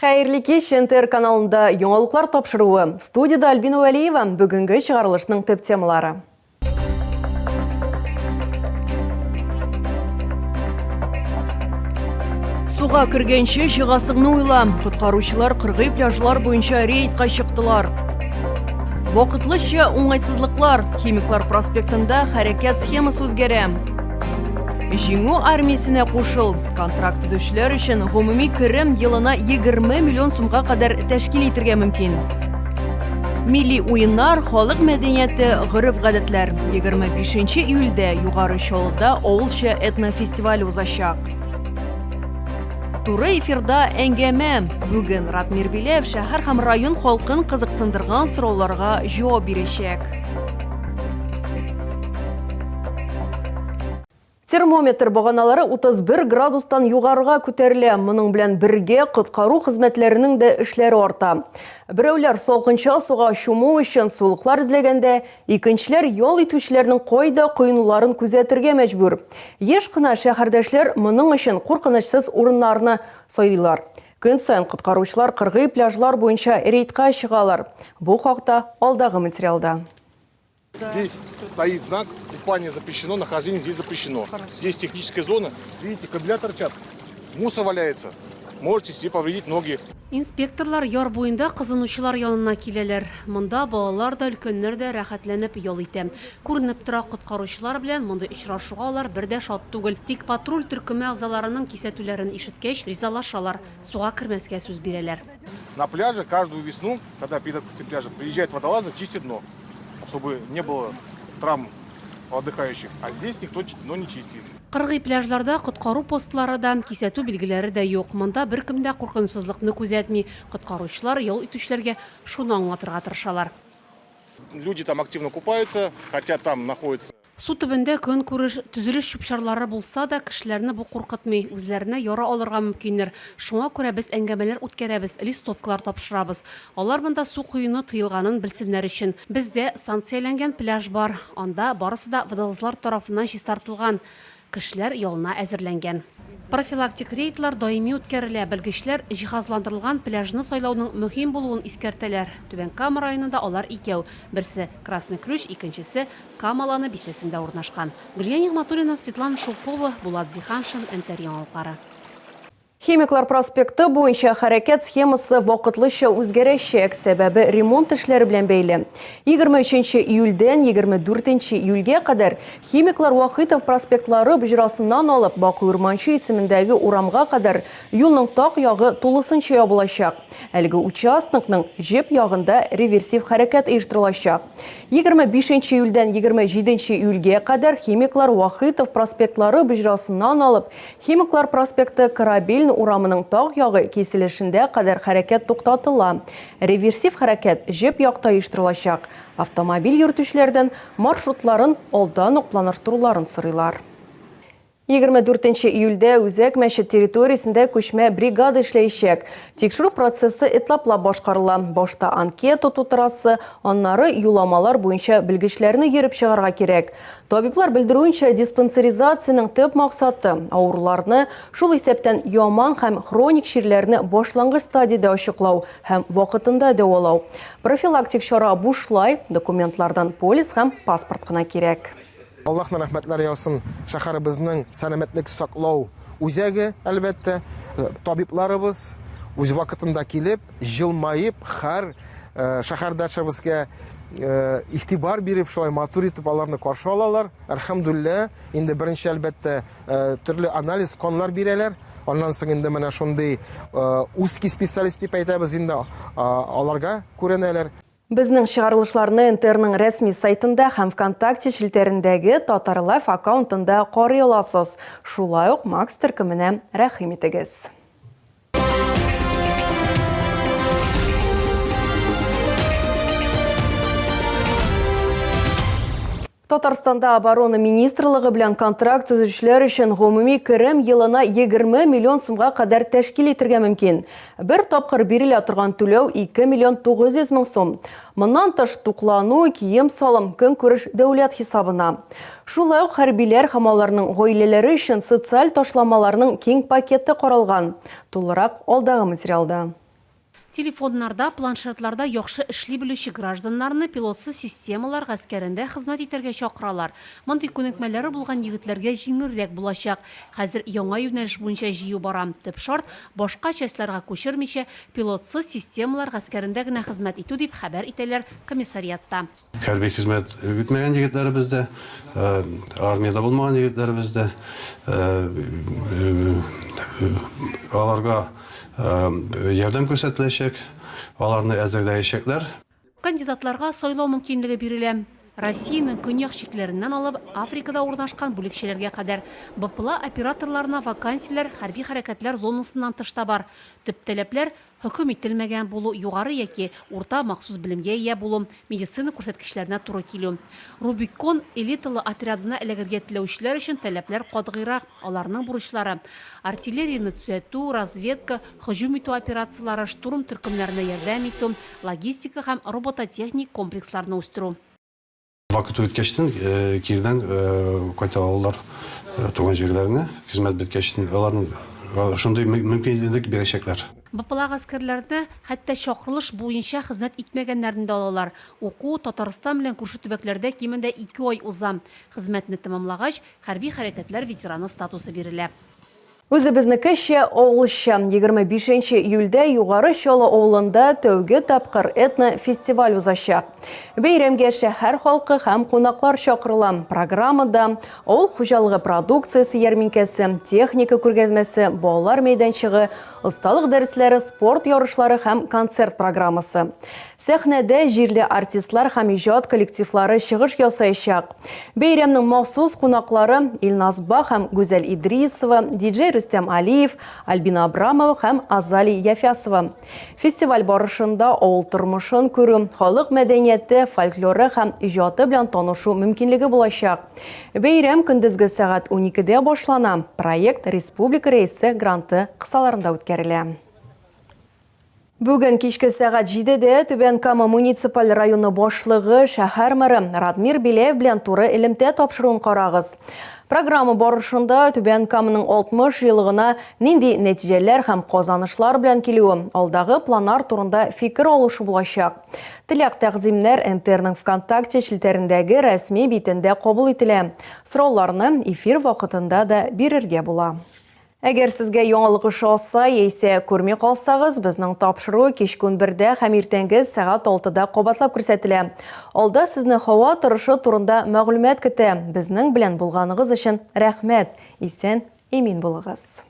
Хәйрле кеш НТР каналында яңалыклар тапшыруы. Студияда Альбина Валиева бүгінгі чыгарылышның төп темалары. Суға кіргенше жығасыңны ойла. Құтқарушылар қырғи пляжлар бойынша рейдқа шықтылар. Вақытлыша оңайсызлыклар. Химиклар проспектында хәрәкәт схемасы үзгәрә. Жиңу армиясенә кушыл. Контракт төзүчеләр өчен гомуми керем елына 20 миллион сумга кадәр тәшкил итәргә мөмкин. Милли уеннар, халык мәдәнияте, гореф-гадәтләр. 25 июльдә Югары Чаллыда авылча этнофестиваль узачак. Туры эфирда әңгәмә. Бүген Ратмир Биләев шәһәр һәм район халкын кызыксындырган сорауларга җавап бирәчәк. Термометр баганалары 31 градустан югарыга күтәрелә. Моның белән бергә коткару хезмәтләренең дә эшләре арта. Берәүләр салкынча суга чуму өчен сулыклар эзләгәндә, икенчеләр ял итүчеләрнең кайда коенуларын күзәтергә мәҗбүр. Еш кына шәһәрдәшләр моның өчен куркынычсыз урыннарны сайлыйлар. Көн саен коткаручылар кыргый пляжлар буенча рейдка чыгалар. Бу хакта алдагы материалда. Здесь стоит знак: купание запрещено, нахождение здесь запрещено. Здесь техническая зона. Видите, кабеля торчат, мусор валяется. Можете себе повредить ноги. Инспекторлар яр буенда кызынучылар янына киләләр. Монда балалар да, өлкәннәр дә рәхәтләнеп ял итә. Күренеп тора, коткаручылар белән монда очрашуга алар бер дә шат түгел. Тик патруль төркеме әгъзаларының кисәтүләрен ишеткәч, ризалашалар. Суга кермәскә сүз бирәләр. На пляже каждую весну, когда перед открытием пляжа приезжают водолазы, чистят дно, чтобы не было травм отдыхающих. А здесь никто не чистит. Кыргый пляжларда коткару постлары да, кисәтү билгеләре дә юк. Монда беркем дә куркынычсызлыкны күзәтми. Коткаручылар ял итүчеләргә шуны аңлатырга тырышалар. Люди там активно купаются, хотя там находятся. Су төбендә көн күреш, төзелеш чүп-чарлары булса да, кешеләрне бу куркытмый, үзләренә яра алырга мөмкиннәр. Шуңа күрә без әңгәмәләр үткәрәбез, листовкалар тапшырабыз. Алар монда су куюны тыелганын белсеннәр өчен. Бездә санкцияләнгән пляж бар. Анда барысы да водолазлар тарафыннан чистартылган. Кешеләр ялына әзерләнгән. Профилактик рейдлар даими үткәрелә. Белгечләр җиһазландырылган пляжны сайлауның мөһим булуын искәртәләр. Түбән Кама районында алар икәү. Берсе Красный Ключ, икенчесе Камаланы бистәсендә урнашкан. Гөлия Нигъматуллина, Светлана Шулкова, Булат Зиханшин, НТР яңалыклары. Химиклар проспекты буенча хәрәкәт схемасы вакытлыча үзгәрәчәк, сәбәбе ремонт эшләре белән бәйле. 23 июльдән 24 июльгә кадәр Химиклар Вахитов проспектлары бөҗрасыннан алып Баку Урманчы исемендәге урамга кадәр юлның так ягы тулысынча ябылачак. Әлеге участокның җеп ягында реверсив хәрәкәт оештырылачак. 25 июльдән 27 июльгә кадәр Химиклар Вахитов проспектлары бөҗрасыннан алып Химиклар проспекты Корабельный урамының так ягы киселешендә кадәр хәрәкәт туктатыла. Реверсив хәрәкәт җеп якта оештырылачак. Автомобиль йөртүчеләрдән маршрутларын алдан ук планлаштыруларын сорыйлар. 24 июльдә Үзәк мәчет территориясендә күчмә бригада эшләячәк. Тикшерү процессы этаплап башкарыла. Башта анкета тутырасы, аннары юламалар буенча белгечләрне йөреп чыгарга кирәк. Табиблар белдерүенчә, диспансеризациянең төп максаты авыруларны, шул исәптән яман һәм хроник чирләрне башлангыч стадияда ачыклау һәм вакытында дәвалау. Профилактик чара бушлай, документлардан полис һәм паспорт кына кирәк. Аллаһның рәхмәтләре яусын, шәһәребезнең сәламәтлек саклау үзәге, әлбәттә, табибларыбыз үз вакытында килеп, җылмаеп, һәр шәһәрдәшебезгә игътибар биреп, шулай матур итеп аларны каршы алалар. Әлхәмдүлилләh, инде беренче әлбәттә төрле анализ конлар бирәләр. Аннан соң инде менә шундый узкий специалист дип әйтәбез, инде аларга күренәләр. Безнең чыгарылышларны НТРның рәсми сайтында һәм ВКонтакте шелтәрендәге Татар Лайф аккаунтында карый аласыз. Шулай ук Макс төркеменә рәхим итегез. Татарстанда оборона министрлыгы белән контракт төзүчеләр өчен гомуми керем елына 20 миллион сумга кадәр тәшкил итәргә мөмкин. Бер тапкыр бирелә торган түләү 2 миллион 900 мең сум. Моннан тыш туклану, кием салым, көнкүреш дәүләт хисабына. Шулай ук хәрбиләр һәм аларның гаиләләре өчен социаль ташламаларның киң пакеты каралган. Тулырак алдагы материалда. Телефоннарда, планшетларда яхшы эшли белүче гражданнарны пилотсыз системалар гаскәрендә хезмәт итәргә чакыралар. Мондый күнекмәләре булган егетләргә җиңелрәк булачак. Хәзер яңа юнәлеш буенча җыю бара. Төп шарт башка частьларга күчермичә пилотсыз системалар гаскәрендә генә хезмәт итү дип хәбәр итәләр комиссариатта. Хәрби хезмәт үтмәгән егетләребездә, армияда булмаган егетләребездә аларга ярдәм күрсәтеләчәк, аларны әзерләячәкләр. Кандидатларга сайлау мөмкинлеге бирелә. Россиянең көньяк чикләреннән алып Африкада урнашкан бүлекчәләргә кадәр БПЛА операторларына вакансияләр хәрби хәрәкәтләр зонасыннан тышта бар. Төп таләпләр хөкем ителмәгән булу, югары яки урта махсус белемгә ия булу, медицина күрсәткечләренә туры килү. Рубикон элиталы отрядына эләгергә теләүчеләр өчен таләпләр катгыйрак. Аларның бурычлары артиллерияны төзәтү, разведка, һөҗүм итү операцияләре, штурм төркемнәренә ярдәм итү, логистика һәм робототехник комплексларны үстерү. Вакыт үткәчтен кирдән кайталар туган җирләренә хезмәт биткәчтен аларның шундый мөмкинлек бирәчәкләр. БПЛА гаскәрләрне хәтта чакырылыш буенча хезмәт итмәгәннәрне дә алалар. Уку Татарстан белән күрше төбәкләрдә кимендә 2 ай уза. Хезмәтне тәмамлагач, хәрби хәрәкәтләр ветераны статусы бирелә. Үзебезнекечә авылча 25 июльдә Югары Чаллы авылында тәүге тапкыр этно-фестиваль узачак. Бәйрәмгә шәһәр халкы һәм кунаклар чакырыла. Программада авыл хуҗалыгы продукциясе ярминкәсе, техника күргәзмәсе, балалар мәйданчыгы, осталык дәресләре, спорт ярышлары һәм концерт программасы. Сәхнәдә җирле артистлар һәм иҗат коллективлары чыгыш ясаячак. Бәйрәмнең махсус кунаклары Илназ Ба һәм Гүзәл Идрисова, диджей Рөстәм Алиев, Альбина Абрамова һәм Азали Яфясова. Фестиваль барышында авыл тормышын күрү, халык мәдәнияте, фольклоры һәм иҗаты белән танышу мөмкинлеге булачак. Бәйрәм көндезге сәгать 12-дә башлана. Проект республика рейсы гранты кысаларында үткәрелә. Бүген кичке сәгать 7-дә Түбән Кама муниципаль районы башлыгы шәһәр мэры Радмир Биләев белән туры элемтә тапшыруын карагыз. Программа барышында Түбән Каманың 60 еллыгына нинди нәтиҗәләр һәм казанышлар белән килүе, алдагы планнар турында фикер алышу булачак. Теләк тәкъдимнәр НТРның ВКонтакте шелтәрендәге рәсми битендә кабул ителә. Сорауларны эфир вакытында да бирергә була. Әгәр сезгә яңалык ошаса, яисә күрми калсагыз, безнең тапшыру кичке 1-дә һәм иртәнге сәгать 6-да кабатлап күрсәтелә. Алда сезне һава торышы турында мәгълүмат көтә. Безнең белән булганыгыз өчен рәхмәт. Исән, имин булыгыз.